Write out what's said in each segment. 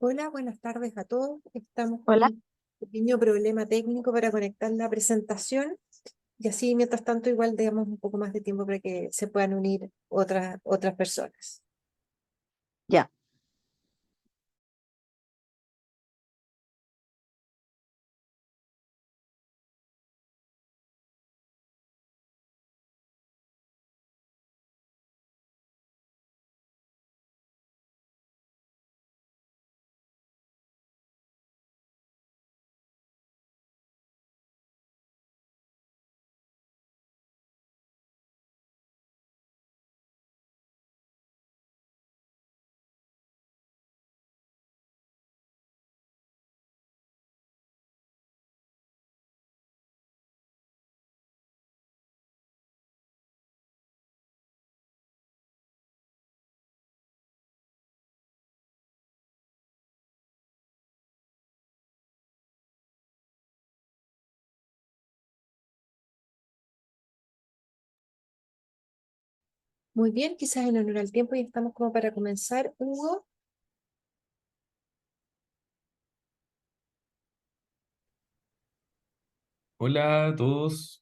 Hola, buenas tardes a todos. Estamos con Hola. un pequeño problema técnico para conectar la presentación y así, mientras tanto, igual demos un poco más de tiempo para que se puedan unir otras personas. Ya. Muy bien, quizás en honor al tiempo y estamos como para comenzar. Hugo, Hola a todos.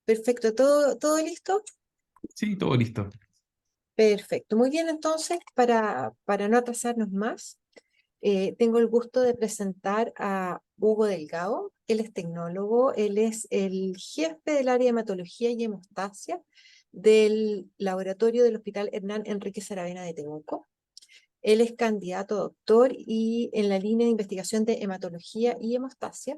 perfecto, ¿todo listo? Sí, todo listo. Perfecto, muy bien, entonces, para no atrasarnos más, tengo el gusto de presentar a Hugo Delgado. Él es tecnólogo, él es el jefe del área de hematología y hemostasia del laboratorio del Hospital Hernán Enrique Saravena de Temuco. Él es candidato a doctor y en la línea de investigación de hematología y hemostasia.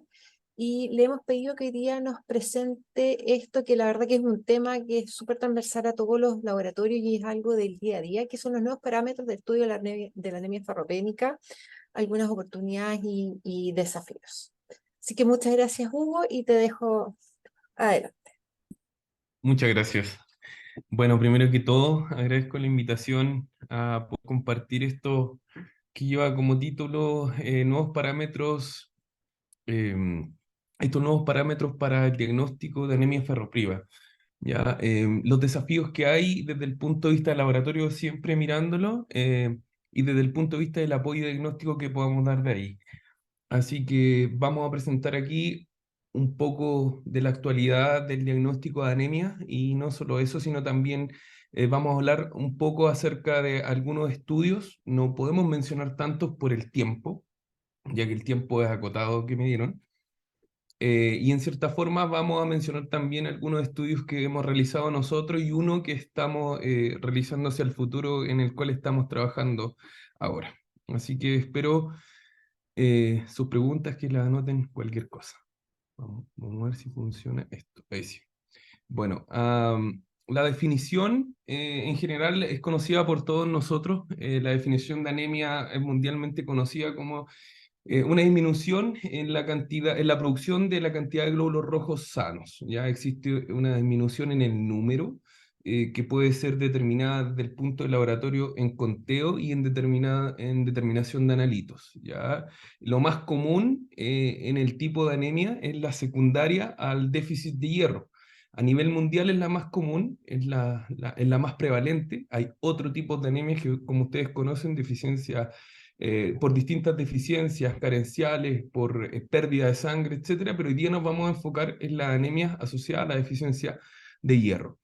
Y le hemos pedido que hoy día nos presente esto, que la verdad que es un tema que es súper transversal a todos los laboratorios y es algo del día a día, que son los nuevos parámetros de estudio de la anemia ferropénica, algunas oportunidades y desafíos. Así que muchas gracias, Hugo, y te dejo adelante. Muchas gracias. Bueno, primero que todo, agradezco la invitación a poder compartir esto que lleva como título nuevos parámetros, eh, estos nuevos parámetros para el diagnóstico de anemia ferropriva. Ya, los desafíos que hay desde el punto de vista del laboratorio, siempre mirándolo, y desde el punto de vista del apoyo diagnóstico que podamos dar de ahí. Así que vamos a presentar aquí un poco de la actualidad del diagnóstico de anemia y no solo eso, sino también vamos a hablar un poco acerca de algunos estudios. No podemos mencionar tantos por el tiempo, ya que el tiempo es acotado que me dieron. Y en cierta forma vamos a mencionar también algunos estudios que hemos realizado nosotros y uno que estamos realizando hacia el futuro en el cual estamos trabajando ahora. Así que espero sus preguntas que las anoten cualquier cosa. Vamos a ver si funciona esto. Ahí sí. Bueno, la definición en general es conocida por todos nosotros. La definición de anemia es mundialmente conocida como una disminución en la cantidad, en la producción de la cantidad de glóbulos rojos sanos. Ya existe una disminución en el número que puede ser determinada desde el punto del laboratorio en conteo y en determinación de analitos. ¿Ya? Lo más común en el tipo de anemia es la secundaria al déficit de hierro. A nivel mundial es la más común, es la más prevalente. Hay otro tipo de anemia que, como ustedes conocen, deficiencia por distintas deficiencias carenciales, por pérdida de sangre, etcétera, pero hoy día nos vamos a enfocar en la anemia asociada a la deficiencia de hierro.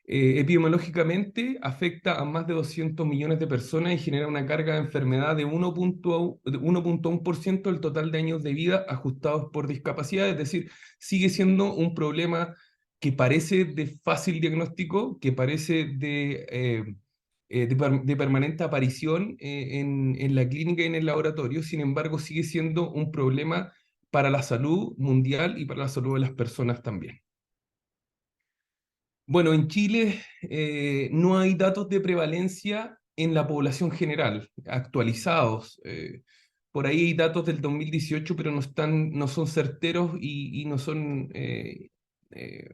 Epidemiológicamente afecta a más de 200 millones de personas y genera una carga de enfermedad de 1.1% del total de años de vida ajustados por discapacidad, es decir, sigue siendo un problema que parece de fácil diagnóstico, que parece de permanente aparición en la clínica y en el laboratorio. Sin embargo, sigue siendo un problema para la salud mundial y para la salud de las personas también. Bueno, en Chile no hay datos de prevalencia en la población general actualizados. Por ahí hay datos del 2018, pero no son certeros y no son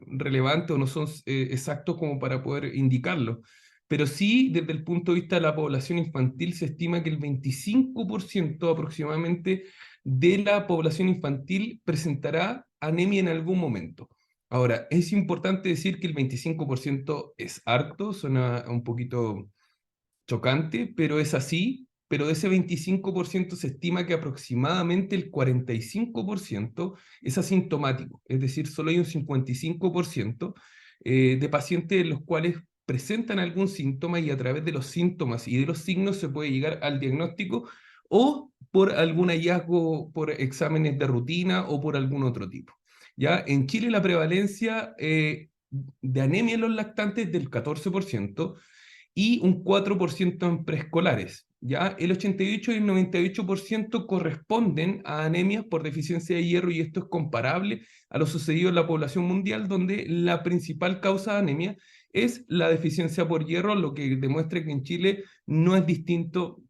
relevantes o no son exactos como para poder indicarlo. Pero sí, desde el punto de vista de la población infantil, se estima que el 25% aproximadamente de la población infantil presentará anemia en algún momento. Ahora, es importante decir que el 25% es harto, suena un poquito chocante, pero es así, pero de ese 25% se estima que aproximadamente el 45% es asintomático, es decir, solo hay un 55% de pacientes en los cuales presentan algún síntoma y a través de los síntomas y de los signos se puede llegar al diagnóstico o por algún hallazgo por exámenes de rutina o por algún otro tipo. ¿Ya? En Chile la prevalencia de anemia en los lactantes es del 14% y un 4% en preescolares. ¿Ya? El 88 y el 98% corresponden a anemias por deficiencia de hierro y esto es comparable a lo sucedido en la población mundial, donde la principal causa de anemia es la deficiencia por hierro, lo que demuestra que en Chile no es distinto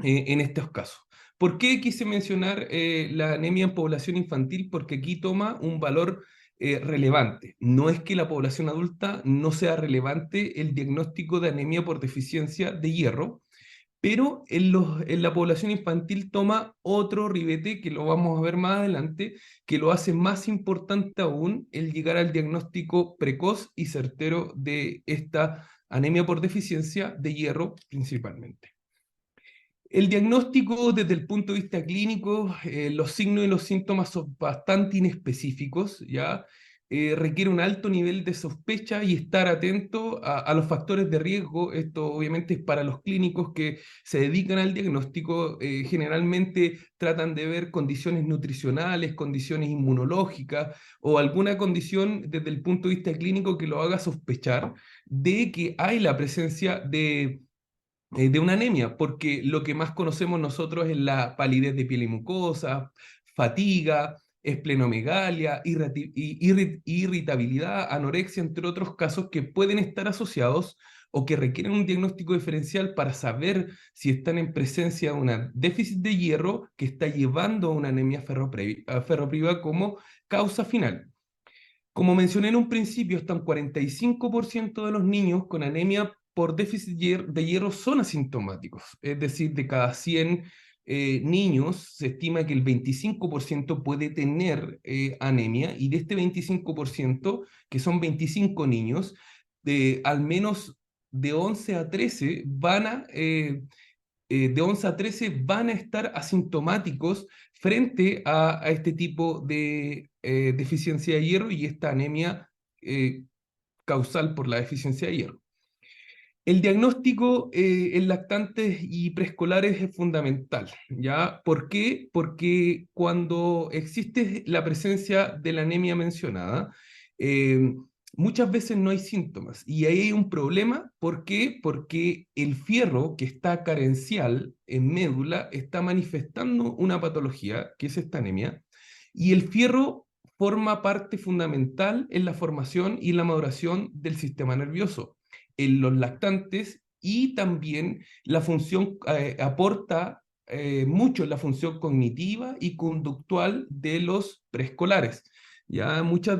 en estos casos. ¿Por qué quise mencionar la anemia en población infantil? Porque aquí toma un valor relevante. No es que la población adulta no sea relevante el diagnóstico de anemia por deficiencia de hierro, pero en la población infantil toma otro ribete que lo vamos a ver más adelante, que lo hace más importante aún el llegar al diagnóstico precoz y certero de esta anemia por deficiencia de hierro principalmente. El diagnóstico desde el punto de vista clínico, los signos y los síntomas son bastante inespecíficos, ¿ya? Requiere un alto nivel de sospecha y estar atento a los factores de riesgo. Esto obviamente es para los clínicos que se dedican al diagnóstico. Generalmente tratan de ver condiciones nutricionales, condiciones inmunológicas o alguna condición desde el punto de vista clínico que lo haga sospechar de que hay la presencia de una anemia, porque lo que más conocemos nosotros es la palidez de piel y mucosa, fatiga, esplenomegalia, irritabilidad, anorexia, entre otros casos que pueden estar asociados o que requieren un diagnóstico diferencial para saber si están en presencia de un déficit de hierro que está llevando a una anemia ferropriva como causa final. Como mencioné en un principio, hasta un 45% de los niños con anemia por déficit de hierro son asintomáticos. Es decir, de cada 100 niños se estima que el 25% puede tener anemia y de este 25%, que son 25 niños, al menos de 11 a 13 van a estar asintomáticos frente a este tipo de deficiencia de hierro y esta anemia eh, causal por la deficiencia de hierro. El diagnóstico en lactantes y preescolares es fundamental, ¿ya? ¿Por qué? Porque cuando existe la presencia de la anemia mencionada, eh, muchas veces no hay síntomas y ahí hay un problema. ¿Por qué? Porque el fierro que está carencial en médula está manifestando una patología, que es esta anemia, y el fierro forma parte fundamental en la formación y la maduración del sistema nervioso en los lactantes y también la función aporta mucho en la función cognitiva y conductual de los preescolares. Ya muchas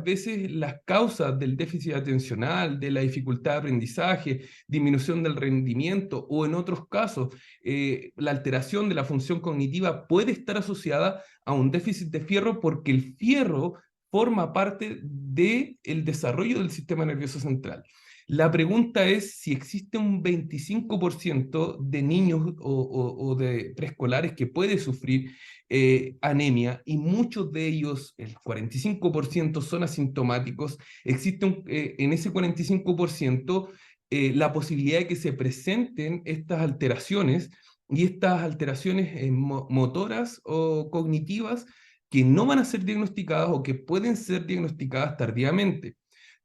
veces las causas del déficit atencional, de la dificultad de aprendizaje, disminución del rendimiento o en otros casos la alteración de la función cognitiva puede estar asociada a un déficit de fierro porque el fierro forma parte del desarrollo del sistema nervioso central. La pregunta es si existe un 25% de niños o de preescolares que puede sufrir anemia y muchos de ellos, el 45%, son asintomáticos. Existe en ese 45% la posibilidad de que se presenten estas alteraciones y estas alteraciones motoras o cognitivas que no van a ser diagnosticadas o que pueden ser diagnosticadas tardíamente.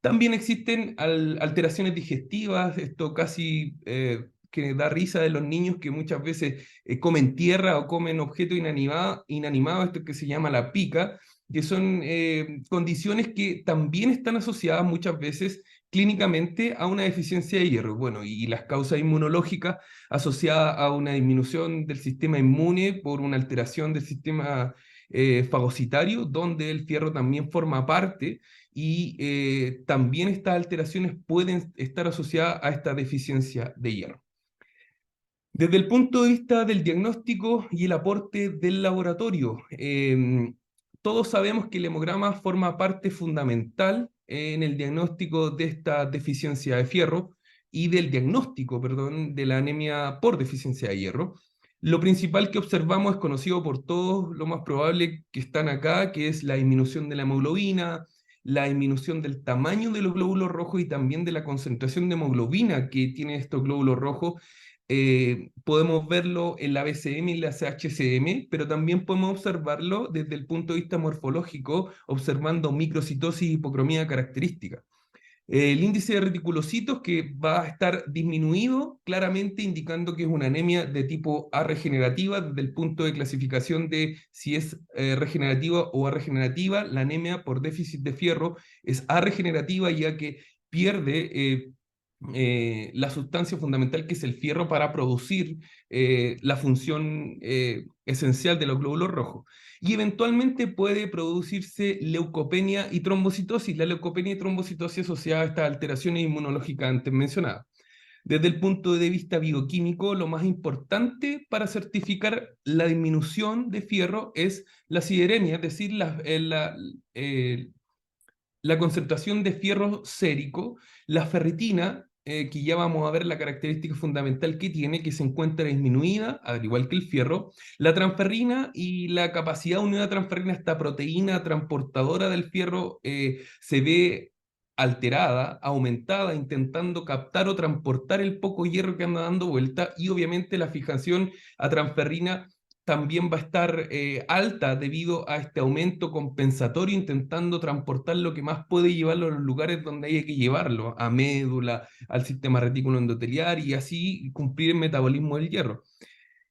También existen alteraciones digestivas, esto casi que da risa de los niños que muchas veces comen tierra o comen objeto inanimado, esto que se llama la pica, que son condiciones que también están asociadas muchas veces clínicamente a una deficiencia de hierro. Bueno, y las causas inmunológicas asociadas a una disminución del sistema inmune por una alteración del sistema fagocitario, donde el fierro también forma parte y también estas alteraciones pueden estar asociadas a esta deficiencia de hierro. Desde el punto de vista del diagnóstico y el aporte del laboratorio, todos sabemos que el hemograma forma parte fundamental en el diagnóstico de esta deficiencia de fierro. y del diagnóstico, perdón, de la anemia por deficiencia de hierro. Lo principal que observamos es conocido por todos, lo más probable que están acá, que es la disminución de la hemoglobina, la disminución del tamaño de los glóbulos rojos y también de la concentración de hemoglobina que tienen estos glóbulos rojos. Podemos verlo en la BCM y la CHCM, pero también podemos observarlo desde el punto de vista morfológico, observando microcitosis y hipocromía característica. El índice de reticulocitos que va a estar disminuido, claramente indicando que es una anemia de tipo A regenerativa, desde el punto de clasificación de si es regenerativa o A regenerativa. La anemia por déficit de fierro es A regenerativa, ya que pierde la sustancia fundamental que es el fierro para producir la función esencial de los glóbulos rojos. Y eventualmente puede producirse leucopenia y trombocitosis, la leucopenia y trombocitosis asociada a estas alteraciones inmunológicas antes mencionadas. Desde el punto de vista bioquímico, lo más importante para certificar la disminución de fierro es la sideremia, es decir, la concentración de fierro sérico, la ferritina, que ya vamos a ver la característica fundamental que tiene, que se encuentra disminuida, al igual que el fierro, la transferrina y la capacidad de unidad de transferrina, esta proteína transportadora del fierro, se ve alterada, aumentada, intentando captar o transportar el poco hierro que anda dando vuelta, y obviamente la fijación a transferrina también va a estar alta debido a este aumento compensatorio, intentando transportar lo que más puede llevarlo a los lugares donde hay que llevarlo, a médula, al sistema retículo endoteliar, y así cumplir el metabolismo del hierro.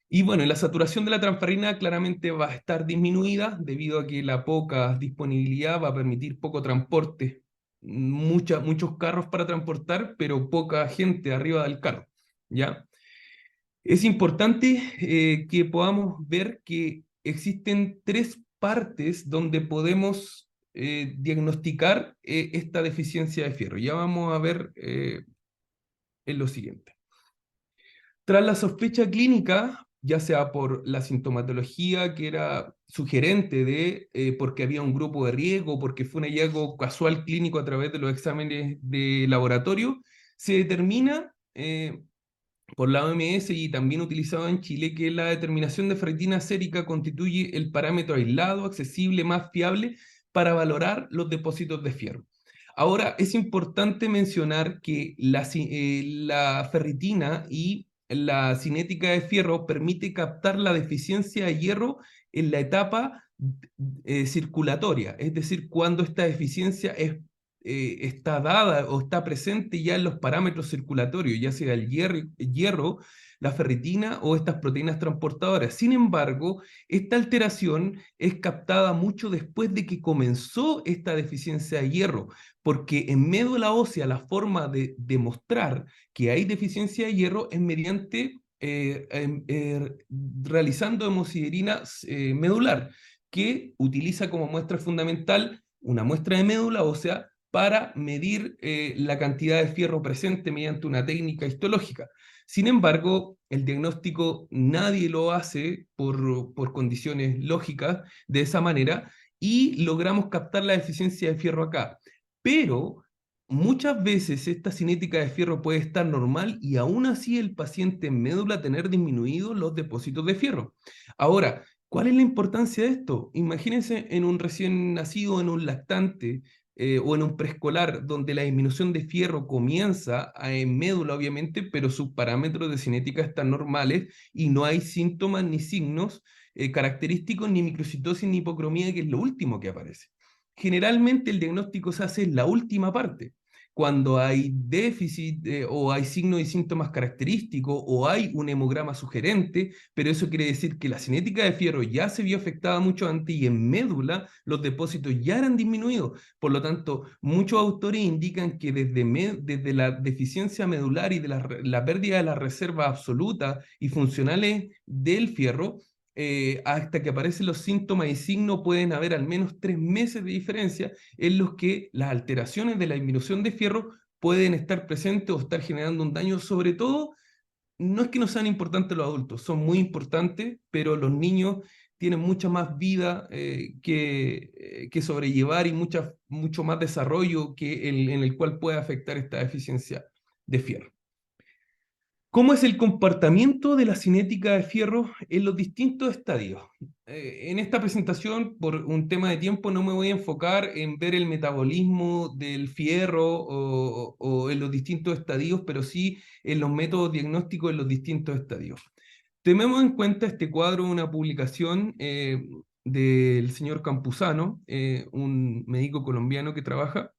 Y bueno, la saturación de la transferrina claramente va a estar disminuida debido a que la poca disponibilidad va a permitir poco transporte, muchos carros para transportar, pero poca gente arriba del carro, ¿ya? Es importante que podamos ver que existen tres partes donde podemos diagnosticar esta deficiencia de fierro. Ya vamos a ver en lo siguiente. Tras la sospecha clínica, ya sea por la sintomatología que era sugerente de porque había un grupo de riesgo, porque fue un hallazgo casual clínico a través de los exámenes de laboratorio, se determina por la OMS y también utilizado en Chile, que la determinación de ferritina sérica constituye el parámetro aislado, accesible, más fiable para valorar los depósitos de fierro. Ahora, es importante mencionar que la ferritina y la cinética de fierro permite captar la deficiencia de hierro en la etapa circulatoria, es decir, cuando esta deficiencia está dada o está presente ya en los parámetros circulatorios, ya sea el hierro, la ferritina o estas proteínas transportadoras. Sin embargo, esta alteración es captada mucho después de que comenzó esta deficiencia de hierro, porque en médula ósea la forma de demostrar que hay deficiencia de hierro es mediante realizando hemosiderina medular, que utiliza como muestra fundamental una muestra de médula ósea para medir la cantidad de fierro presente mediante una técnica histológica. Sin embargo, el diagnóstico nadie lo hace por condiciones lógicas de esa manera y logramos captar la deficiencia de fierro acá. Pero muchas veces esta cinética de fierro puede estar normal y aún así el paciente en médula tener disminuidos los depósitos de fierro. Ahora, ¿cuál es la importancia de esto? Imagínense en un recién nacido, en un lactante, o en un preescolar donde la disminución de fierro comienza en médula, obviamente, pero sus parámetros de cinética están normales y no hay síntomas ni signos característicos, ni microcitosis ni hipocromía, que es lo último que aparece. Generalmente el diagnóstico se hace en la última parte, cuando hay déficit o hay signos y síntomas característicos o hay un hemograma sugerente, pero eso quiere decir que la cinética de fierro ya se vio afectada mucho antes y en médula los depósitos ya eran disminuidos. Por lo tanto, muchos autores indican que desde la deficiencia medular y de la pérdida de las reservas absolutas y funcionales del fierro, hasta que aparecen los síntomas y signos pueden haber al menos 3 meses de diferencia en los que las alteraciones de la disminución de fierro pueden estar presentes o estar generando un daño. Sobre todo, no es que no sean importantes los adultos, son muy importantes, pero los niños tienen mucha más vida que sobrellevar y mucho más desarrollo en el cual puede afectar esta deficiencia de fierro. ¿Cómo es el comportamiento de la cinética de fierro en los distintos estadios? En esta presentación, por un tema de tiempo, no me voy a enfocar en ver el metabolismo del fierro o en los distintos estadios, pero sí en los métodos diagnósticos en los distintos estadios. Tenemos en cuenta este cuadro, una publicación del señor Campuzano, un médico colombiano que trabaja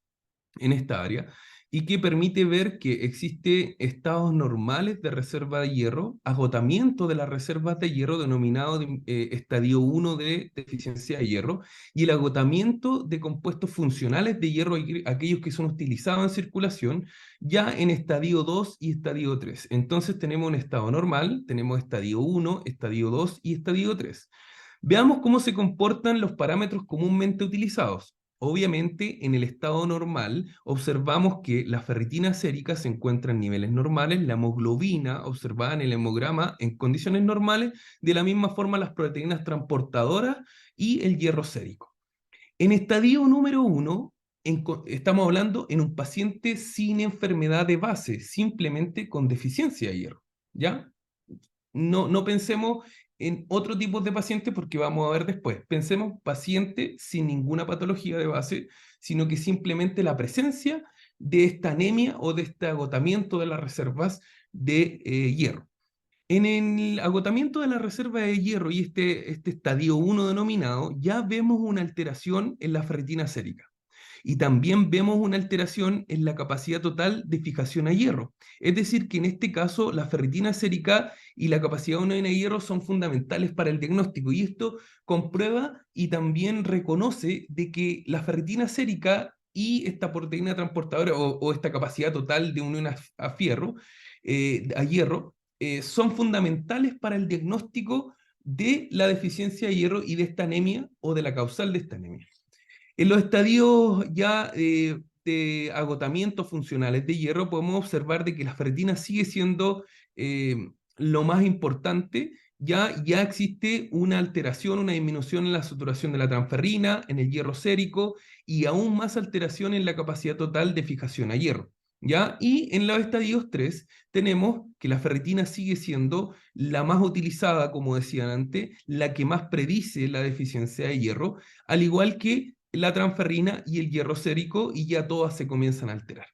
en esta área y que permite ver que existe estados normales de reserva de hierro, agotamiento de las reservas de hierro denominado estadio 1 de deficiencia de hierro, y el agotamiento de compuestos funcionales de hierro, aquellos que son utilizados en circulación, ya en estadio 2 y estadio 3. Entonces tenemos un estado normal, tenemos estadio 1, estadio 2 y estadio 3. Veamos cómo se comportan los parámetros comúnmente utilizados. Obviamente, en el estado normal, observamos que la ferritina sérica se encuentra en niveles normales, la hemoglobina observada en el hemograma en condiciones normales, de la misma forma las proteínas transportadoras y el hierro sérico. En estadio número 1, estamos hablando en un paciente sin enfermedad de base, simplemente con deficiencia de hierro, ¿ya? No pensemos en otro tipo de pacientes porque vamos a ver después. Pensemos paciente sin ninguna patología de base, sino que simplemente la presencia de esta anemia o de este agotamiento de las reservas de hierro. En el agotamiento de la reserva de hierro y este estadio 1 denominado, ya vemos una alteración en la ferritina sérica. Y también vemos una alteración en la capacidad total de fijación a hierro. Es decir, que en este caso la ferritina sérica y la capacidad de unir a hierro son fundamentales para el diagnóstico. Y esto comprueba y también reconoce de que la ferritina sérica y esta proteína transportadora o esta capacidad total de unión fierro, a hierro, son fundamentales para el diagnóstico de la deficiencia de hierro y de esta anemia o de la causal de esta anemia. En los estadios ya de agotamiento funcionales de hierro podemos observar de que la ferritina sigue siendo lo más importante. Ya existe una alteración, una disminución en la saturación de la transferrina, en el hierro sérico y aún más alteración en la capacidad total de fijación a hierro. ¿Ya? Y en los estadios 3 tenemos que la ferritina sigue siendo la más utilizada, como decían antes, la que más predice la deficiencia de hierro, al igual que la transferrina y el hierro sérico, y ya todas se comienzan a alterar.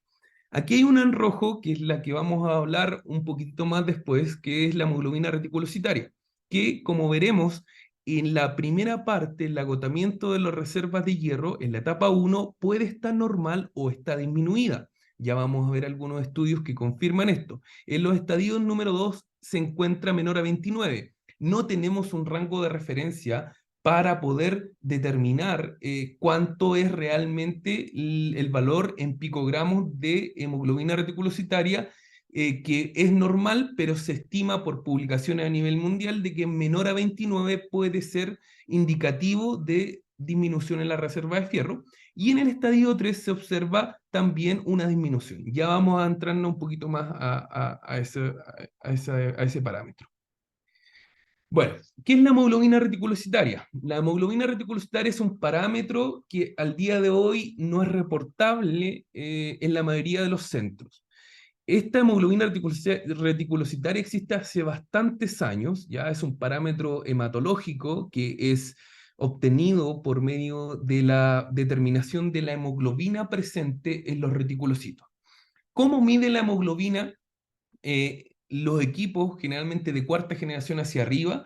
Aquí hay una en rojo, que es la que vamos a hablar un poquitito más después, que es la hemoglobina reticulocitaria, que como veremos, en la primera parte, el agotamiento de las reservas de hierro, en la etapa 1, puede estar normal o está disminuida. Ya vamos a ver algunos estudios que confirman esto. En los estadios número 2 se encuentra menor a 29. No tenemos un rango de referencia para poder determinar cuánto es realmente el valor en picogramos de hemoglobina reticulocitaria, que es normal, pero se estima por publicaciones a nivel mundial de que menor a 29 puede ser indicativo de disminución en la reserva de fierro. Y en el estadio 3 se observa también una disminución. Ya vamos a entrarnos un poquito más a ese parámetro. Bueno, ¿qué es la hemoglobina reticulocitaria? La hemoglobina reticulocitaria es un parámetro que al día de hoy no es reportable en la mayoría de los centros. Esta hemoglobina reticulocitaria existe hace bastantes años, ya es un parámetro hematológico que es obtenido por medio de la determinación de la hemoglobina presente en los reticulocitos. ¿Cómo mide la hemoglobina? Los equipos, generalmente de cuarta generación hacia arriba,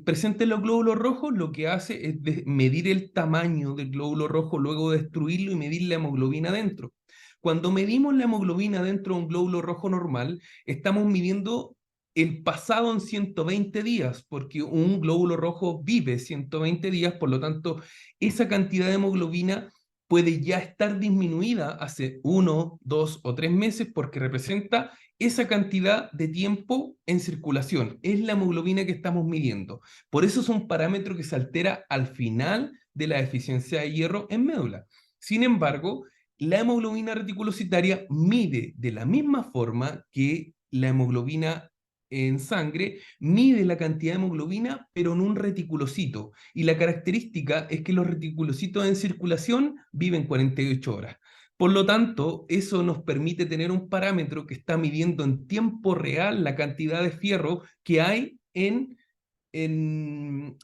presentan los glóbulos rojos, lo que hace es medir el tamaño del glóbulo rojo, luego destruirlo y medir la hemoglobina dentro. Cuando medimos la hemoglobina dentro de un glóbulo rojo normal, estamos midiendo el pasado en 120 días, porque un glóbulo rojo vive 120 días, por lo tanto, esa cantidad de hemoglobina puede ya estar disminuida hace 1, 2 o 3 meses porque representa esa cantidad de tiempo en circulación. Es la hemoglobina que estamos midiendo. Por eso es un parámetro que se altera al final de la deficiencia de hierro en médula. Sin embargo, la hemoglobina reticulocitaria mide de la misma forma que la hemoglobina en sangre, mide la cantidad de hemoglobina, pero en un reticulocito. Y la característica es que los reticulocitos en circulación viven 48 horas. Por lo tanto, eso nos permite tener un parámetro que está midiendo en tiempo real la cantidad de fierro que hay en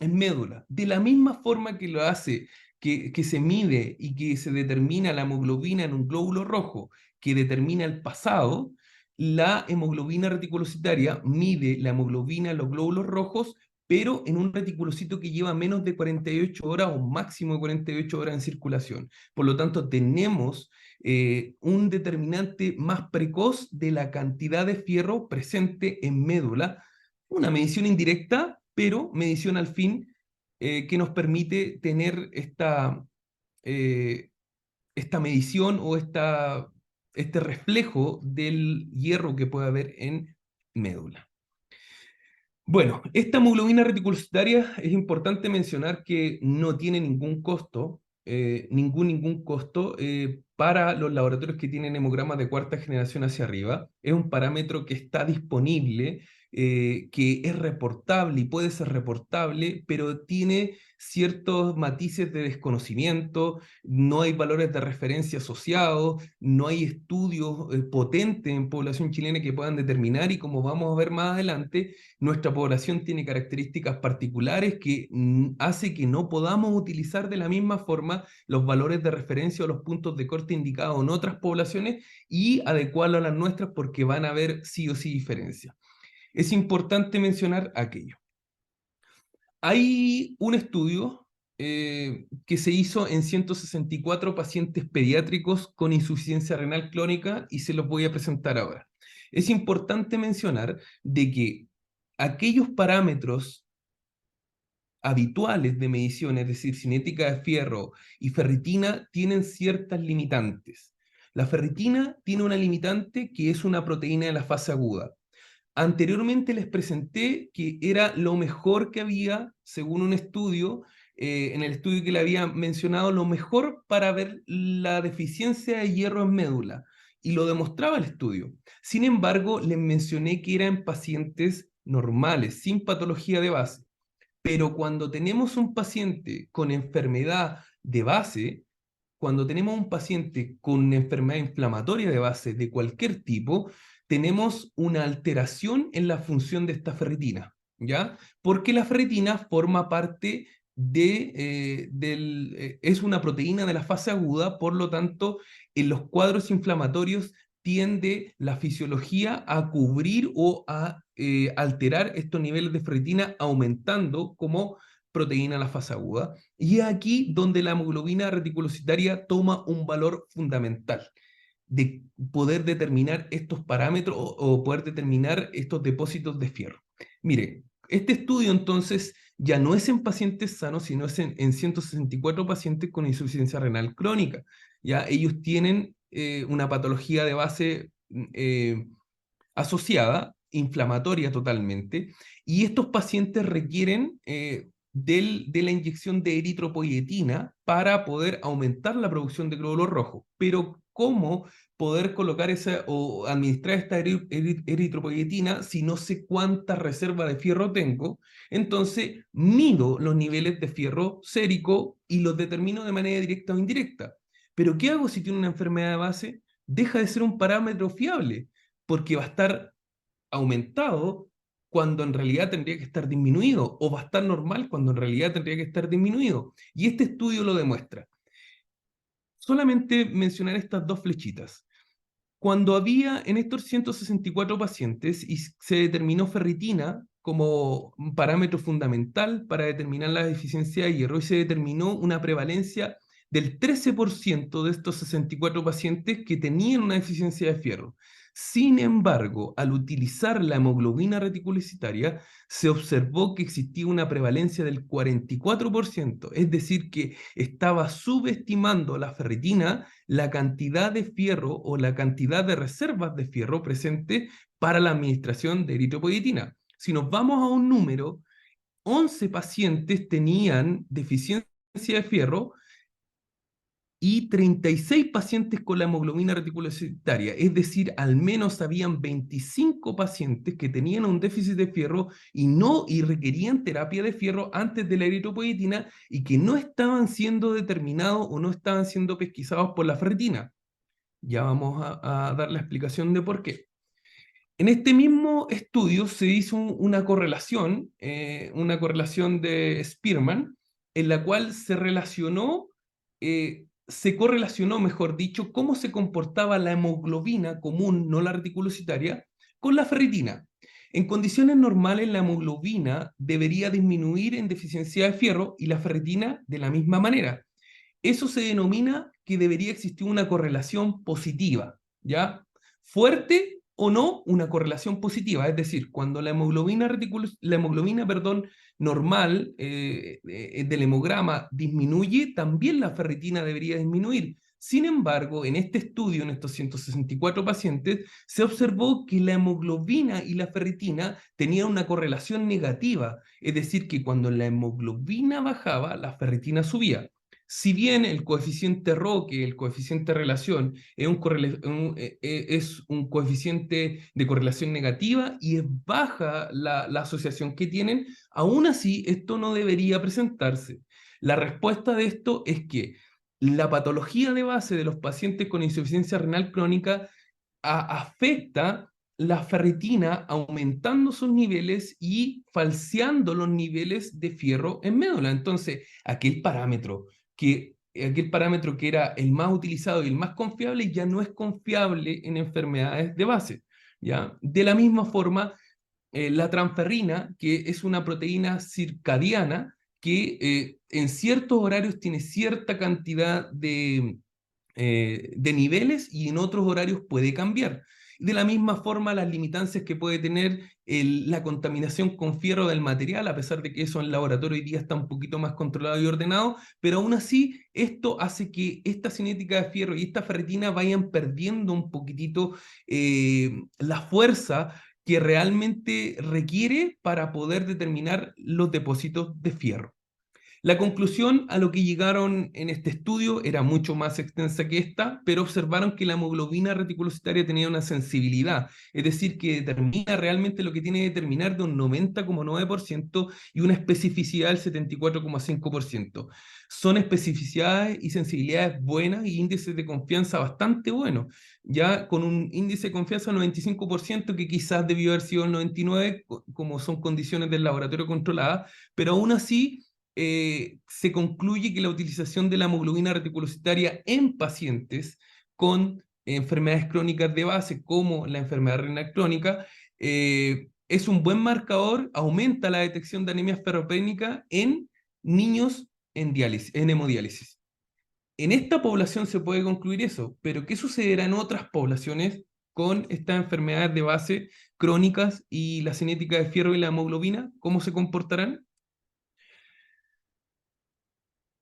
médula. De la misma forma que lo hace, que se mide y que se determina la hemoglobina en un glóbulo rojo, que determina el pasado, la hemoglobina reticulocitaria mide la hemoglobina en los glóbulos rojos, pero en un reticulocito que lleva menos de 48 horas o máximo de 48 horas en circulación. Por lo tanto, tenemos un determinante más precoz de la cantidad de fierro presente en médula, una medición indirecta, pero medición al fin que nos permite tener eh, esta medición o este reflejo del hierro que puede haber en médula. Bueno, esta hemoglobina reticulocitaria es importante mencionar que no tiene ningún costo, ningún costo para los laboratorios que tienen hemogramas de cuarta generación hacia arriba. Es un parámetro que está disponible, que es reportable y puede ser reportable, pero tiene ciertos matices de desconocimiento, no hay valores de referencia asociados, no hay estudios potentes en población chilena que puedan determinar, y como vamos a ver más adelante, nuestra población tiene características particulares que hace que no podamos utilizar de la misma forma los valores de referencia o los puntos de corte indicados en otras poblaciones y adecuarlo a las nuestras, porque van a haber sí o sí diferencias. Es importante mencionar aquello. Hay un estudio que se hizo en 164 pacientes pediátricos con insuficiencia renal crónica y se los voy a presentar ahora. Es importante mencionar de que aquellos parámetros habituales de medición, es decir, cinética de fierro y ferritina, tienen ciertas limitantes. La ferritina tiene una limitante que es una proteína de la fase aguda. Anteriormente les presenté que era lo mejor que había, según un estudio, en el estudio que le había mencionado, lo mejor para ver la deficiencia de hierro en médula, y lo demostraba el estudio. Sin embargo, les mencioné que era en pacientes normales, sin patología de base. Pero cuando tenemos un paciente con enfermedad de base, cuando tenemos un paciente con enfermedad inflamatoria de base de cualquier tipo, tenemos una alteración en la función de esta ferritina, ¿ya? Porque la ferritina forma parte es una proteína de la fase aguda, por lo tanto, en los cuadros inflamatorios tiende la fisiología a cubrir o a alterar estos niveles de ferritina, aumentando como proteína en la fase aguda. Y es aquí donde la hemoglobina reticulocitaria toma un valor fundamental de poder determinar estos parámetros o poder determinar estos depósitos de fierro. Mire, este estudio entonces ya no es en pacientes sanos, sino es en 164 pacientes con insuficiencia renal crónica. Ya ellos tienen una patología de base asociada, inflamatoria totalmente, y estos pacientes requieren de la inyección de eritropoyetina para poder aumentar la producción de glóbulos rojos. Pero ¿cómo poder colocar esa o administrar esta eritropoyetina si no sé cuánta reserva de fierro tengo? Entonces mido los niveles de fierro sérico y los determino de manera directa o indirecta. Pero ¿qué hago si tiene una enfermedad de base? Deja de ser un parámetro fiable, porque va a estar aumentado cuando en realidad tendría que estar disminuido, o va a estar normal cuando en realidad tendría que estar disminuido. Y este estudio lo demuestra. Solamente mencionar estas dos flechitas. Cuando había en estos 164 pacientes y se determinó ferritina como un parámetro fundamental para determinar la deficiencia de hierro, y se determinó una prevalencia del 13% de estos 64 pacientes que tenían una deficiencia de fierro. Sin embargo, al utilizar la hemoglobina reticulicitaria, se observó que existía una prevalencia del 44%, es decir, que estaba subestimando la ferritina la cantidad de fierro o la cantidad de reservas de fierro presente para la administración de eritropoyetina. Si nos vamos a un número, 11 pacientes tenían deficiencia de fierro y 36 pacientes con la hemoglobina reticulocitaria, es decir, al menos habían 25 pacientes que tenían un déficit de fierro y requerían terapia de fierro antes de la eritropoyetina, y que no estaban siendo determinados o no estaban siendo pesquisados por la ferritina. Ya vamos a dar la explicación de por qué. En este mismo estudio se hizo una correlación de Spearman, en la cual se correlacionó, mejor dicho, cómo se comportaba la hemoglobina común, no la reticulocitaria, con la ferritina. En condiciones normales, la hemoglobina debería disminuir en deficiencia de fierro y la ferritina de la misma manera. Eso se denomina que debería existir una correlación positiva, ¿ya? Fuerte o no, una correlación positiva, es decir, cuando la hemoglobina, perdón, normal del hemograma disminuye, también la ferritina debería disminuir. Sin embargo, en este estudio, en estos 164 pacientes, se observó que la hemoglobina y la ferritina tenían una correlación negativa, es decir, que cuando la hemoglobina bajaba, la ferritina subía. Si bien el coeficiente Roque, el coeficiente de relación, es un coeficiente de correlación negativa y es baja la asociación que tienen, aún así esto no debería presentarse. La respuesta de esto es que la patología de base de los pacientes con insuficiencia renal crónica afecta la ferritina aumentando sus niveles y falseando los niveles de fierro en médula. Entonces, aquel parámetro que era el más utilizado y el más confiable ya no es confiable en enfermedades de base, ¿ya? De la misma forma, la transferrina, que es una proteína circadiana que en ciertos horarios tiene cierta cantidad de niveles y en otros horarios puede cambiar. De la misma forma, las limitancias que puede tener la contaminación con fierro del material, a pesar de que eso en laboratorio hoy día está un poquito más controlado y ordenado, pero aún así esto hace que esta cinética de fierro y esta ferritina vayan perdiendo un poquitito la fuerza que realmente requiere para poder determinar los depósitos de fierro. La conclusión a lo que llegaron en este estudio era mucho más extensa que esta, pero observaron que la hemoglobina reticulocitaria tenía una sensibilidad, es decir, que determina realmente lo que tiene que determinar de un 90,9% y una especificidad del 74,5%. Son especificidades y sensibilidades buenas y índices de confianza bastante buenos, ya con un índice de confianza del 95% que quizás debió haber sido el 99%, como son condiciones del laboratorio controladas, pero aún así se concluye que la utilización de la hemoglobina reticulocitaria en pacientes con enfermedades crónicas de base, como la enfermedad renal crónica, es un buen marcador, aumenta la detección de anemia ferropénica en niños en hemodiálisis. En esta población se puede concluir eso, pero ¿qué sucederá en otras poblaciones con estas enfermedades de base crónicas y la cinética de fierro y la hemoglobina? ¿Cómo se comportarán?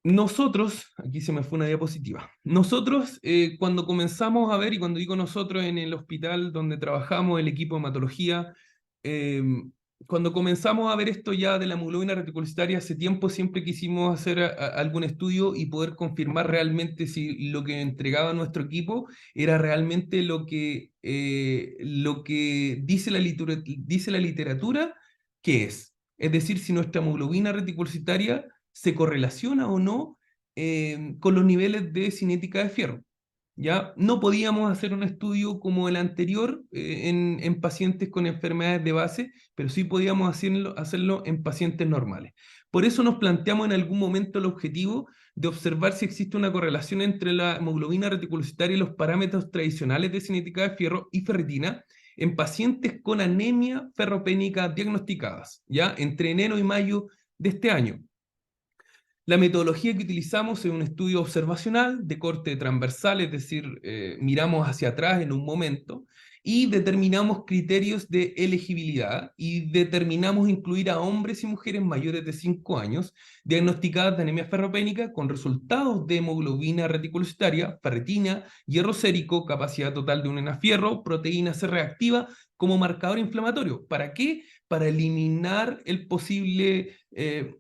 Nosotros, aquí se me fue una diapositiva, nosotros cuando comenzamos a ver, y cuando digo nosotros en el hospital donde trabajamos, el equipo de hematología, eh, cuando comenzamos a ver esto ya de la hemoglobina reticulocitaria hace tiempo, siempre quisimos hacer algún estudio y poder confirmar realmente si lo que entregaba nuestro equipo era realmente lo que dice dice la literatura que es. Es decir, si nuestra hemoglobina reticulocitaria se correlaciona o no con los niveles de cinética de fierro. ¿Ya? No podíamos hacer un estudio como el anterior en pacientes con enfermedades de base, pero sí podíamos hacerlo en pacientes normales. Por eso nos planteamos en algún momento el objetivo de observar si existe una correlación entre la hemoglobina reticulocitaria y los parámetros tradicionales de cinética de fierro y ferritina en pacientes con anemia ferropénica diagnosticadas, ¿ya? Entre enero y mayo de este año. La metodología que utilizamos es un estudio observacional de corte transversal, es decir, miramos hacia atrás en un momento y determinamos criterios de elegibilidad y determinamos incluir a hombres y mujeres mayores de 5 años diagnosticadas de anemia ferropénica con resultados de hemoglobina reticulocitaria, ferritina, hierro sérico, capacidad total de unina fierro, proteína C reactiva como marcador inflamatorio. ¿Para qué? Para eliminar la posible, espera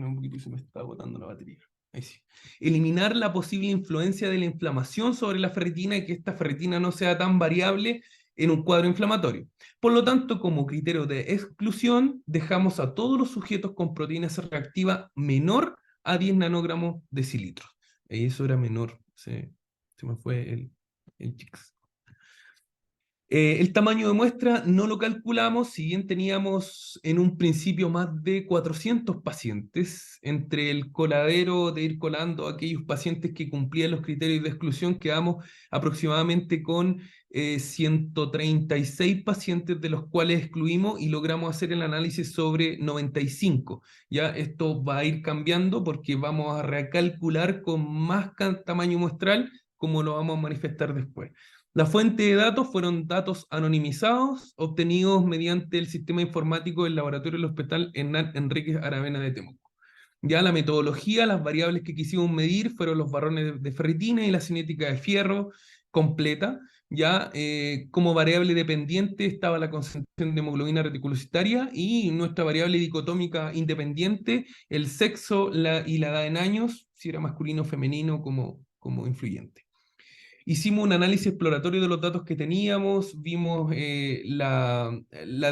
un poquito, se me está agotando la batería. Ahí sí. Eliminar la posible influencia de la inflamación sobre la ferritina y que esta ferritina no sea tan variable en un cuadro inflamatorio. Por lo tanto, como criterio de exclusión, dejamos a todos los sujetos con proteína C reactiva menor a 10 nanogramos decilitros. Y eso era menor, se me fue el chix. El tamaño de muestra no lo calculamos, si bien teníamos en un principio más de 400 pacientes, entre el coladero de ir colando a aquellos pacientes que cumplían los criterios de exclusión, quedamos aproximadamente con 136 pacientes, de los cuales excluimos y logramos hacer el análisis sobre 95. Ya esto va a ir cambiando porque vamos a recalcular con más tamaño muestral, como lo vamos a manifestar después. La fuente de datos fueron datos anonimizados obtenidos mediante el sistema informático del laboratorio del Hospital Hernán Enríquez Aravena de Temuco. Ya la metodología, las variables que quisimos medir fueron los barrones de ferritina y la cinética de fierro completa. Ya como variable dependiente estaba la concentración de hemoglobina reticulocitaria y nuestra variable dicotómica independiente, el sexo y la edad en años, si era masculino o femenino como influyente. Hicimos un análisis exploratorio de los datos que teníamos, vimos la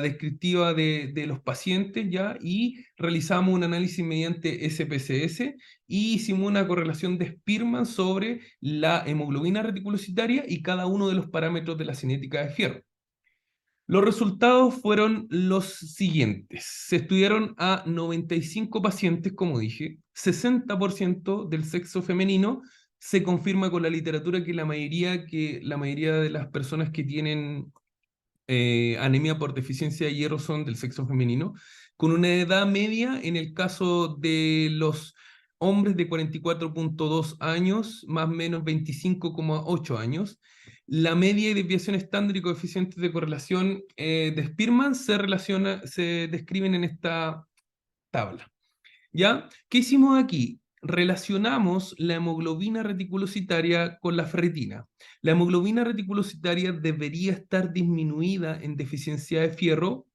descriptiva de los pacientes ya y realizamos un análisis mediante SPSS y hicimos una correlación de Spearman sobre la hemoglobina reticulocitaria y cada uno de los parámetros de la cinética de fierro. Los resultados fueron los siguientes. Se estudiaron a 95 pacientes, como dije, 60% del sexo femenino. Se confirma con la literatura que la mayoría de las personas que tienen anemia por deficiencia de hierro son del sexo femenino, con una edad media, en el caso de los hombres, de 44,2 años, más o menos 25,8 años. La media y desviación estándar y coeficientes de correlación de Spearman se describen en esta tabla. ¿Ya? ¿Qué hicimos aquí? Relacionamos la hemoglobina reticulocitaria con la ferritina. La hemoglobina reticulocitaria debería estar disminuida en deficiencia de fierro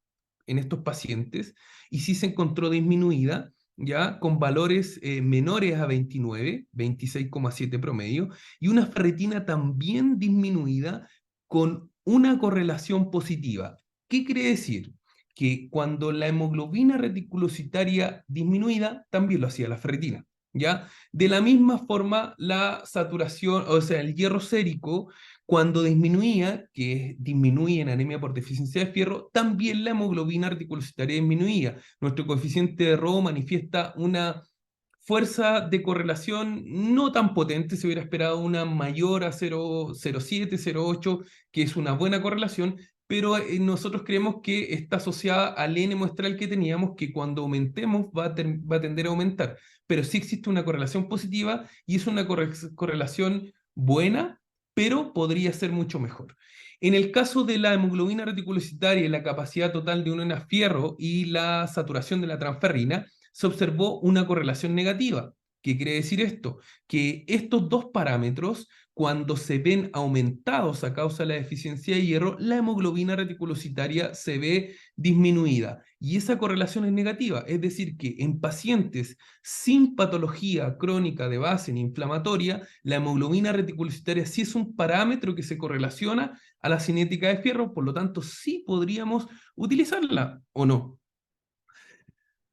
en estos pacientes, y sí se encontró disminuida, ya con valores menores a 29, 26,7 promedio, y una ferritina también disminuida con una correlación positiva. ¿Qué quiere decir? Que cuando la hemoglobina reticulocitaria disminuida, también lo hacía la ferritina, ¿ya? De la misma forma, la saturación, o sea, el hierro sérico, cuando disminuía, que disminuye en anemia por deficiencia de fierro, también la hemoglobina reticulocitaria disminuía. Nuestro coeficiente de Rho manifiesta una fuerza de correlación no tan potente, se hubiera esperado una mayor a 0,07, 0,8, que es una buena correlación, pero nosotros creemos que está asociada al N muestral que teníamos, que cuando aumentemos va a tender a aumentar. Pero sí existe una correlación positiva y es una correlación buena, pero podría ser mucho mejor. En el caso de la hemoglobina reticulocitaria y la capacidad total de unión a fierro y la saturación de la transferrina, se observó una correlación negativa. ¿Qué quiere decir esto? Que estos dos parámetros, cuando se ven aumentados a causa de la deficiencia de hierro, la hemoglobina reticulocitaria se ve disminuida. Y esa correlación es negativa, es decir, que en pacientes sin patología crónica de base ni inflamatoria, la hemoglobina reticulocitaria sí es un parámetro que se correlaciona a la cinética de fierro, por lo tanto sí podríamos utilizarla o no.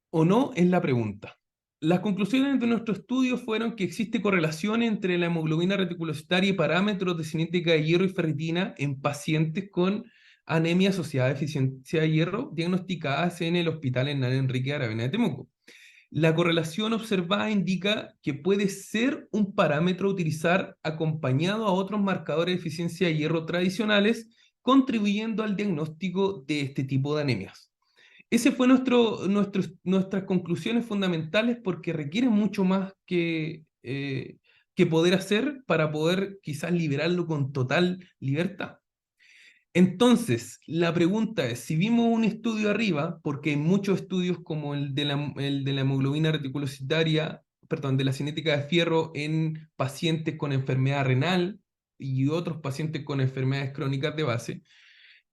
¿O no? Es la pregunta. Las conclusiones de nuestro estudio fueron que existe correlación entre la hemoglobina reticulocitaria y parámetros de cinética de hierro y ferritina en pacientes con anemia asociada a deficiencia de hierro diagnosticadas en el Hospital Hernán Enrique Aravena de Temuco. La correlación observada indica que puede ser un parámetro a utilizar acompañado a otros marcadores de eficiencia de hierro tradicionales, contribuyendo al diagnóstico de este tipo de anemias. Ese fue nuestras conclusiones fundamentales, porque requieren mucho más que poder hacer para poder quizás liberarlo con total libertad. Entonces, la pregunta es, si vimos un estudio arriba, porque hay muchos estudios como el de la hemoglobina reticulocitaria, perdón, de la cinética de fierro en pacientes con enfermedad renal y otros pacientes con enfermedades crónicas de base,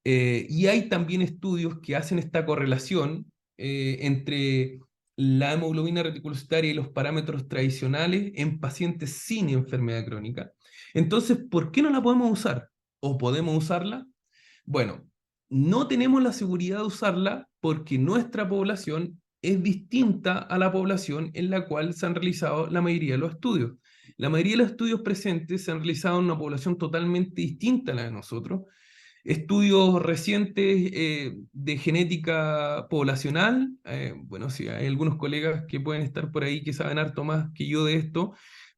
y hay también estudios que hacen esta correlación entre la hemoglobina reticulocitaria y los parámetros tradicionales en pacientes sin enfermedad crónica. Entonces, ¿por qué no la podemos usar? ¿O podemos usarla? Bueno, no tenemos la seguridad de usarla porque nuestra población es distinta a la población en la cual se han realizado la mayoría de los estudios. La mayoría de los estudios presentes se han realizado en una población totalmente distinta a la de nosotros. Estudios recientes de genética poblacional, bueno, sí, hay algunos colegas que pueden estar por ahí que saben harto más que yo de esto,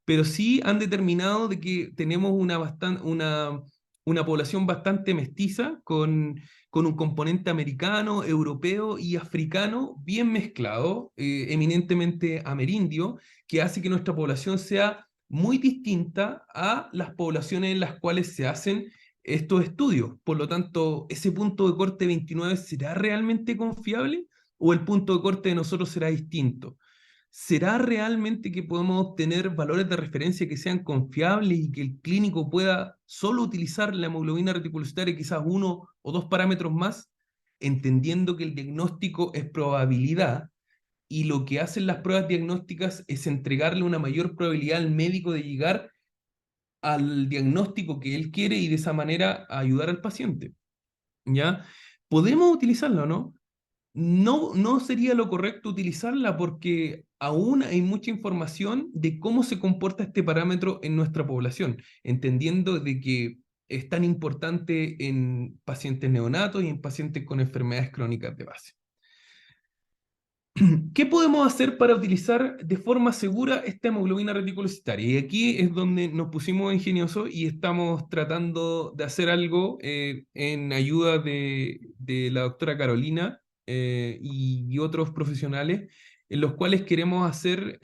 pero sí han determinado de que tenemos una población bastante mestiza con un componente americano, europeo y africano bien mezclado, eminentemente amerindio, que hace que nuestra población sea muy distinta a las poblaciones en las cuales se hacen estos estudios. Por lo tanto, ¿ese punto de corte 29 será realmente confiable o el punto de corte de nosotros será distinto? ¿Será realmente que podemos obtener valores de referencia que sean confiables y que el clínico pueda solo utilizar la hemoglobina reticulocitaria, quizás uno o dos parámetros más, entendiendo que el diagnóstico es probabilidad y lo que hacen las pruebas diagnósticas es entregarle una mayor probabilidad al médico de llegar al diagnóstico que él quiere y de esa manera ayudar al paciente? ¿Ya? ¿Podemos utilizarlo, no? No, no sería lo correcto utilizarla porque aún hay mucha información de cómo se comporta este parámetro en nuestra población, entendiendo de que es tan importante en pacientes neonatos y en pacientes con enfermedades crónicas de base. ¿Qué podemos hacer para utilizar de forma segura esta hemoglobina reticulocitaria? Y aquí es donde nos pusimos ingeniosos y estamos tratando de hacer algo en ayuda de la doctora Carolina y otros profesionales, en los cuales queremos hacer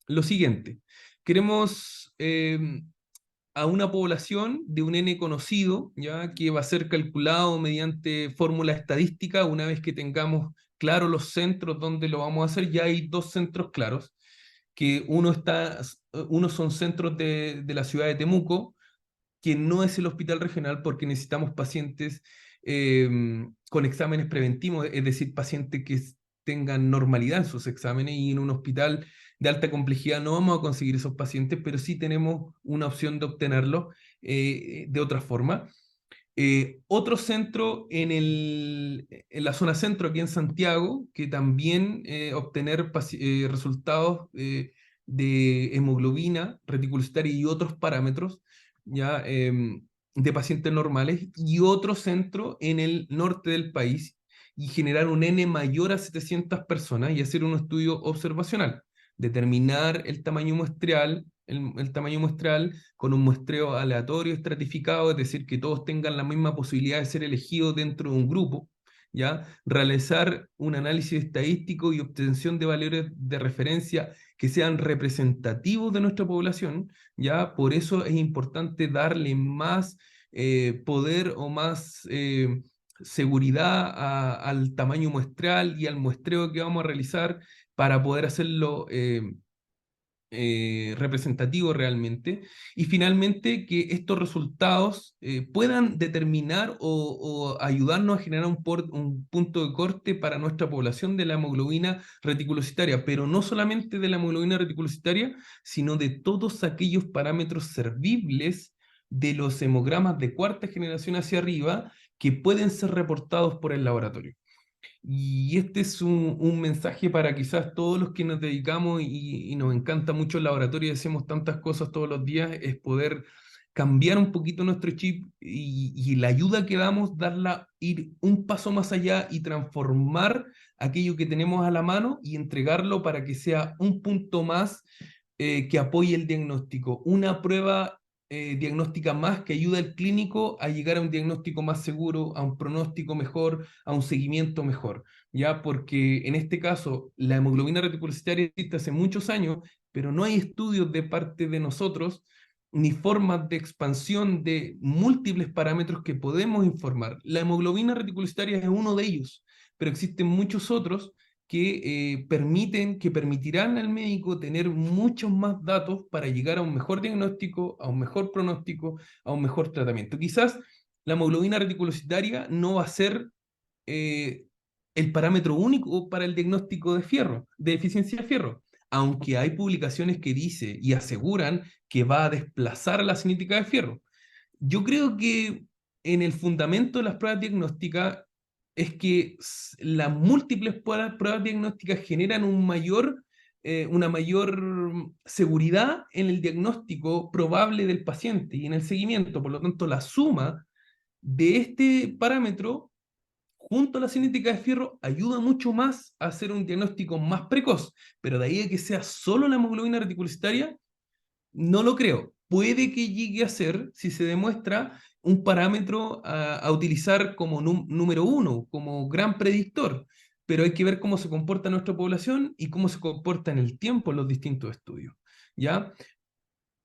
lo siguiente. Queremos a una población de un N conocido, ya que va a ser calculado mediante fórmula estadística una vez que tengamos claros los centros donde lo vamos a hacer. Ya hay dos centros claros, que uno son centros de la ciudad de Temuco, que no es el hospital regional porque necesitamos pacientes eh, con exámenes preventivos, es decir, pacientes que tengan normalidad en sus exámenes, y en un hospital de alta complejidad no vamos a conseguir esos pacientes, pero sí tenemos una opción de obtenerlos de otra forma. Otro centro en la zona centro, aquí en Santiago, que también obtener resultados de hemoglobina reticulocitaria y otros parámetros ya de pacientes normales, y otro centro en el norte del país, y generar un N mayor a 700 personas y hacer un estudio observacional, determinar el tamaño muestral con un muestreo aleatorio estratificado, es decir, que todos tengan la misma posibilidad de ser elegidos dentro de un grupo, ¿ya? Realizar un análisis estadístico y obtención de valores de referencia que sean representativos de nuestra población, ¿ya? Por eso es importante darle más poder o más seguridad al tamaño muestral y al muestreo que vamos a realizar para poder hacerlo representativo realmente, y finalmente que estos resultados puedan determinar o ayudarnos a generar un punto de corte para nuestra población de la hemoglobina reticulocitaria, pero no solamente de la hemoglobina reticulocitaria, sino de todos aquellos parámetros servibles de los hemogramas de cuarta generación hacia arriba que pueden ser reportados por el laboratorio. Y este es un mensaje para quizás todos los que nos dedicamos y nos encanta mucho el laboratorio y hacemos tantas cosas todos los días, es poder cambiar un poquito nuestro chip y la ayuda que damos, darla, ir un paso más allá y transformar aquello que tenemos a la mano y entregarlo para que sea un punto más que apoye el diagnóstico, una prueba diagnóstica más que ayuda al clínico a llegar a un diagnóstico más seguro, a un pronóstico mejor, a un seguimiento mejor, ¿ya? Porque en este caso la hemoglobina reticulocitaria existe hace muchos años, pero no hay estudios de parte de nosotros ni formas de expansión de múltiples parámetros que podemos informar. La hemoglobina reticulocitaria es uno de ellos, pero existen muchos otros que permitirán al médico tener muchos más datos para llegar a un mejor diagnóstico, a un mejor pronóstico, a un mejor tratamiento. Quizás la hemoglobina reticulocitaria no va a ser eh, el parámetro único para el diagnóstico de fierro, de deficiencia de fierro, aunque hay publicaciones que dicen y aseguran que va a desplazar a la cinética de fierro. Yo creo que en el fundamento de las pruebas diagnósticas es que las múltiples pruebas diagnósticas generan un mayor una mayor seguridad en el diagnóstico probable del paciente y en el seguimiento. Por lo tanto, la suma de este parámetro junto a la cinética de fierro ayuda mucho más a hacer un diagnóstico más precoz, pero de ahí a que sea solo la hemoglobina reticulocitaria, no lo creo. Puede que llegue a ser, si se demuestra, un parámetro a utilizar como número uno, como gran predictor, pero hay que ver cómo se comporta nuestra población y cómo se comporta en el tiempo en los distintos estudios. ¿Ya?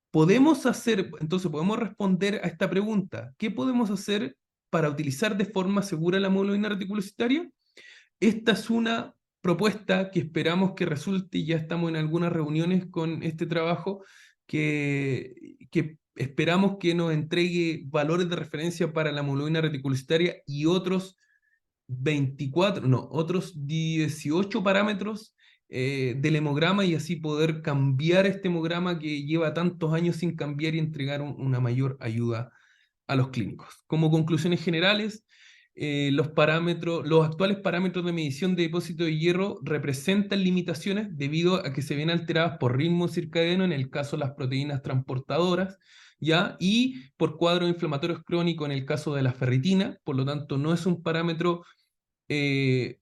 Podemos hacer, entonces podemos responder a esta pregunta: ¿qué podemos hacer para utilizar de forma segura la hemoglobina reticulocitaria? Esta es una propuesta que esperamos que resulte, y ya estamos en algunas reuniones con este trabajo, que esperamos que nos entregue valores de referencia para la hemoglobina reticulocitaria y otros 24, no, otros 18 parámetros del hemograma, y así poder cambiar este hemograma que lleva tantos años sin cambiar y entregar una mayor ayuda a los clínicos. Como conclusiones generales, los actuales parámetros de medición de depósito de hierro representan limitaciones debido a que se ven alteradas por ritmo circadiano en el caso de las proteínas transportadoras, ¿ya? Y por cuadros inflamatorios crónicos en el caso de la ferritina. Por lo tanto, no es un parámetro eh,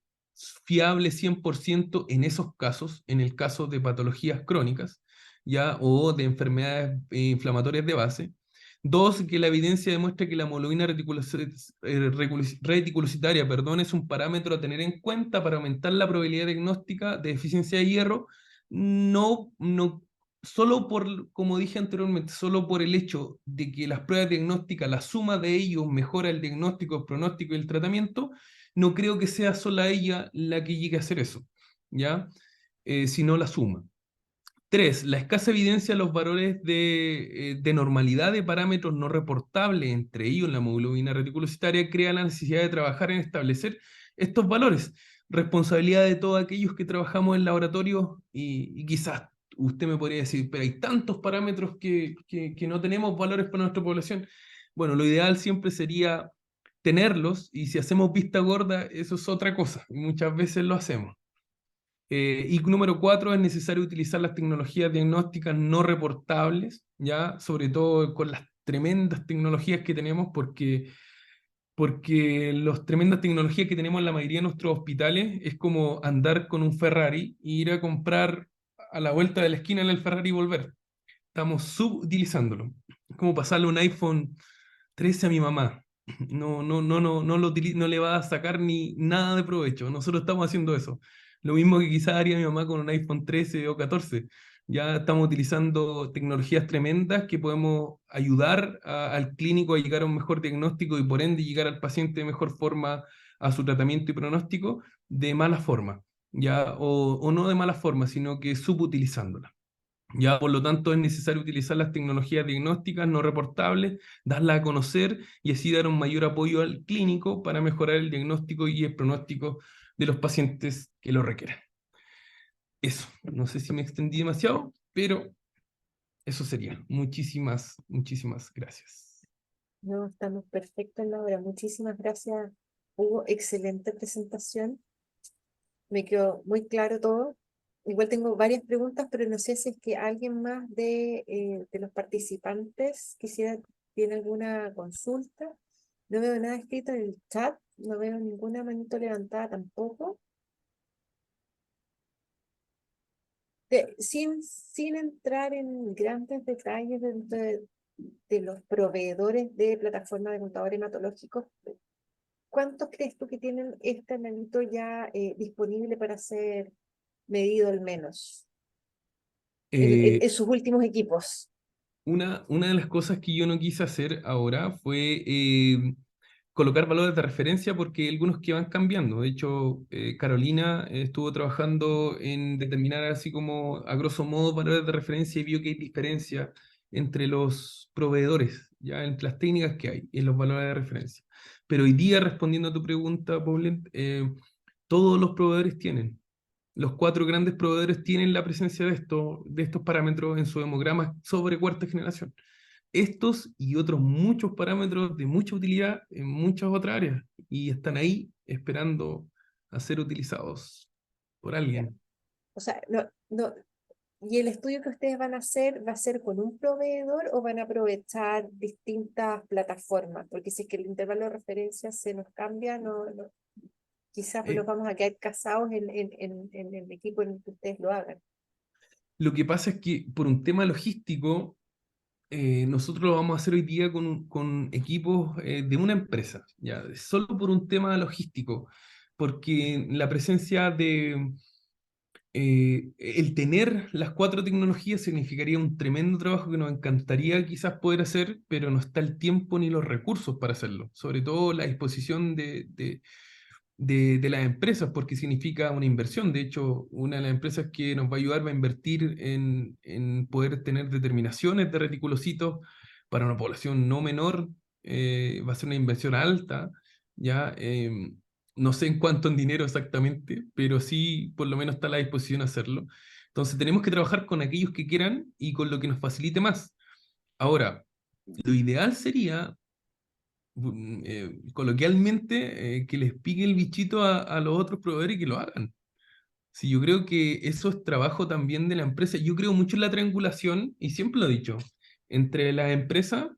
fiable 100% en esos casos, en el caso de patologías crónicas, ¿ya? O de enfermedades inflamatorias de base. Dos, que la evidencia demuestra que la hemoglobina reticulocitaria, perdón, es un parámetro a tener en cuenta para aumentar la probabilidad diagnóstica de deficiencia de hierro, no solo por, como dije anteriormente, solo por el hecho de que las pruebas diagnósticas, la suma de ellos mejora el diagnóstico, el pronóstico y el tratamiento. No creo que sea sola ella la que llegue a hacer eso, ¿ya? Sino la suma. Tres, la escasa evidencia de los valores de normalidad de parámetros no reportables, entre ellos la hemoglobina reticulocitaria, crea la necesidad de trabajar en establecer estos valores. Responsabilidad de todos aquellos que trabajamos en laboratorio, y quizás usted me podría decir, pero hay tantos parámetros que no tenemos valores para nuestra población. Bueno, lo ideal siempre sería tenerlos, y si hacemos vista gorda, eso es otra cosa, y muchas veces lo hacemos. Y número cuatro, es necesario utilizar las tecnologías diagnósticas no reportables, ¿ya? Sobre todo con las tremendas tecnologías que tenemos, porque las tremendas tecnologías que tenemos en la mayoría de nuestros hospitales es como andar con un Ferrari e ir a comprar a la vuelta de la esquina en el Ferrari y volver. Estamos subutilizándolo. Es como pasarle un iPhone 13 a mi mamá. No le va a sacar ni nada de provecho. Nosotros estamos haciendo eso. Lo mismo que quizás haría mi mamá con un iPhone 13 o 14. Ya estamos utilizando tecnologías tremendas que podemos ayudar al clínico a llegar a un mejor diagnóstico y por ende llegar al paciente de mejor forma a su tratamiento y pronóstico, de mala forma, ya, o no de mala forma, sino que subutilizándola. Ya, por lo tanto, es necesario utilizar las tecnologías diagnósticas no reportables, darlas a conocer y así dar un mayor apoyo al clínico para mejorar el diagnóstico y el pronóstico de los pacientes que lo requieran. Eso, no sé si me extendí demasiado, pero eso sería. Muchísimas gracias. No, estamos perfectos en la hora. Muchísimas gracias, Hugo. Excelente presentación. Me quedó muy claro todo. Igual tengo varias preguntas, pero no sé si es que alguien más de los participantes tiene alguna consulta. No veo nada escrito en el chat, no veo ninguna manito levantada tampoco. Sin entrar en grandes detalles de los proveedores de plataformas de contadores hematológicos, ¿cuántos crees tú que tienen este manito ya disponible para ser medido al menos Eh, en sus últimos equipos? una de las cosas que yo no quise hacer ahora fue colocar valores de referencia, porque hay algunos que van cambiando. De hecho, Carolina estuvo trabajando en determinar así como a grosso modo valores de referencia y vio que hay diferencia entre los proveedores, ya entre las técnicas que hay y en los valores de referencia. Pero hoy día, respondiendo a tu pregunta, Paulette, todos los proveedores tienen. Los cuatro grandes proveedores tienen la presencia de estos parámetros en su hemogramas sobre cuarta generación. Estos y otros muchos parámetros de mucha utilidad en muchas otras áreas, y están ahí esperando a ser utilizados por Ya. alguien. O sea, no, ¿Y el estudio que ustedes van a hacer va a ser con un proveedor o van a aprovechar distintas plataformas? Porque si es que el intervalo de referencia se nos cambia, quizás nos Eh, vamos a quedar casados en el equipo en el que ustedes lo hagan. lo que pasa es que por un tema logístico, nosotros lo vamos a hacer hoy día con equipos de una empresa, ya, solo por un tema logístico, porque la presencia de el tener las cuatro tecnologías significaría un tremendo trabajo que nos encantaría quizás poder hacer, pero no está el tiempo ni los recursos para hacerlo, sobre todo la disposición de las empresas, porque significa una inversión. De hecho, una de las empresas que nos va a ayudar va a invertir en poder tener determinaciones de reticulocitos para una población no menor. Va a ser una inversión alta, ¿ya? No sé en cuánto en dinero exactamente, pero sí por lo menos está a la disposición de hacerlo. Entonces tenemos que trabajar con aquellos que quieran y con lo que nos facilite más. Ahora, lo ideal sería coloquialmente, que les pique el bichito a los otros proveedores y que lo hagan. Sí, yo creo que eso es trabajo también de la empresa. Yo creo mucho en la triangulación, y siempre lo he dicho, entre las empresas,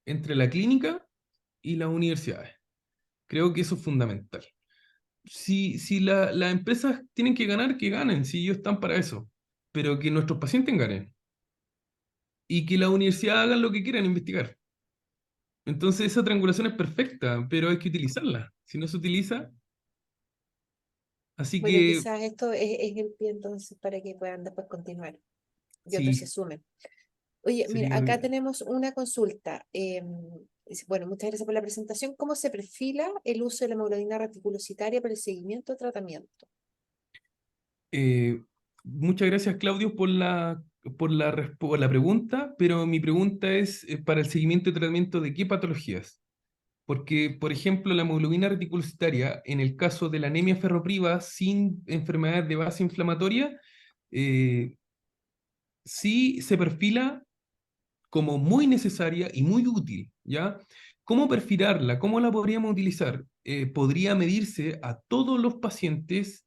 entre la clínica y las universidades. Creo que eso es fundamental. Si las empresas tienen que ganen, si ellos están para eso, pero que nuestros pacientes ganen y que la universidad hagan lo que quieran investigar. Entonces esa triangulación es perfecta, pero hay que utilizarla. Si no se utiliza, así Bueno, que quizás esto es el pie entonces para que puedan después continuar y otros se sí, sumen. Oye, mira, sería lo acá ideal. tenemos una consulta. Dice, bueno, muchas gracias por la presentación. ¿Cómo se perfila el uso de la hemoglobina reticulocitaria para el seguimiento de tratamiento? Eh, Muchas gracias, Claudio, por la pregunta, pero mi pregunta es para el seguimiento y tratamiento de qué patologías. Porque, por ejemplo, la hemoglobina reticulocitaria, en el caso de la anemia ferropriva sin enfermedades de base inflamatoria, eh, sí se perfila como muy necesaria y muy útil, ¿ya? ¿Cómo perfilarla? ¿Cómo la podríamos utilizar? Podría medirse a todos los pacientes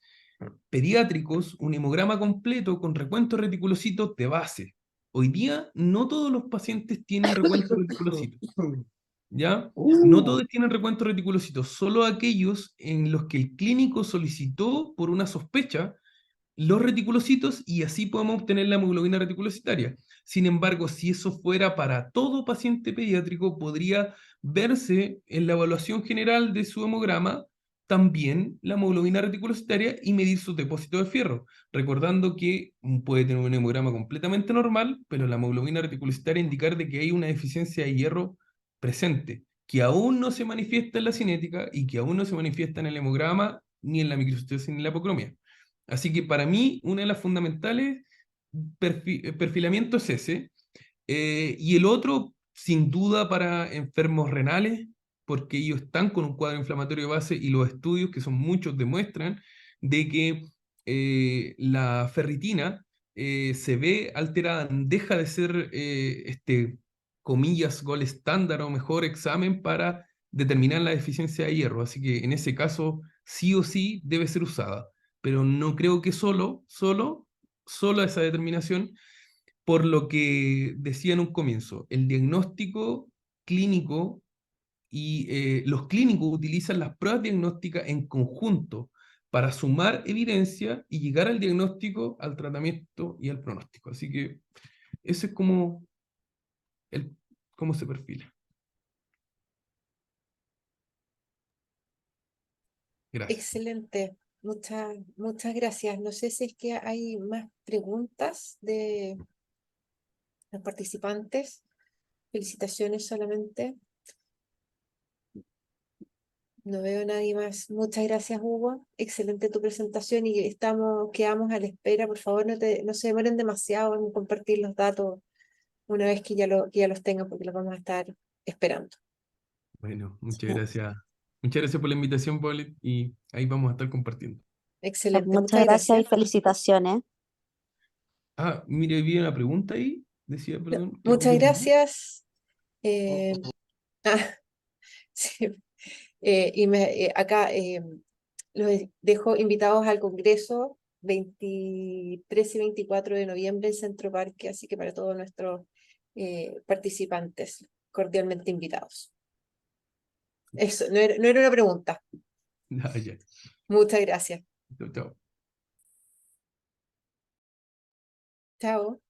pediátricos un hemograma completo con recuentos reticulocitos de base. Hoy día no todos los pacientes tienen recuentos reticulocitos, ¿ya? No todos tienen recuentos reticulocitos, solo aquellos en los que el clínico solicitó por una sospecha los reticulocitos y así podemos obtener la hemoglobina reticulocitaria. Sin embargo, si eso fuera para todo paciente pediátrico, podría verse en la evaluación general de su hemograma también la hemoglobina reticulocitaria y medir sus depósitos de fierro, recordando que puede tener un hemograma completamente normal, pero la hemoglobina reticulocitaria indicar de que hay una deficiencia de hierro presente, que aún no se manifiesta en la cinética y que aún no se manifiesta en el hemograma, ni en la microcitosis ni en la apocromia. Así que para mí, una de las fundamentales perfilamiento es ese. Y el otro, sin duda, para enfermos renales, porque ellos están con un cuadro inflamatorio de base y los estudios, que son muchos, demuestran de que la ferritina se ve alterada, deja de ser comillas, gol estándar o mejor examen para determinar la deficiencia de hierro. Así que en ese caso, sí o sí debe ser usada, pero no creo que solo esa determinación, por lo que decía en un comienzo, el diagnóstico clínico y los clínicos utilizan las pruebas diagnósticas en conjunto para sumar evidencia y llegar al diagnóstico, al tratamiento y al pronóstico. Así que ese es como el, cómo se perfila. Gracias. Excelente. Muchas gracias. No sé si es que hay más preguntas de los participantes. Felicitaciones solamente. No veo a nadie más. Muchas gracias, Hugo. Excelente tu presentación y quedamos a la espera. Por favor, no se demoren demasiado en compartir los datos una vez que ya los tengan, porque los vamos a estar esperando. Bueno, muchas gracias. Muchas gracias por la invitación, Paul, y ahí vamos a estar compartiendo. Excelente, Muchas muchas gracias y gracias. felicitaciones. Ah, mire, vi una pregunta ahí. Decía, No, perdón, que muchas volvió. gracias. Eh, ah, sí, acá los dejo invitados al Congreso 23 y 24 de noviembre en Centro Parque, así que para todos nuestros participantes, cordialmente invitados. Eso, no era una pregunta. Ah, ya. Muchas gracias. Chao, chao. Chao.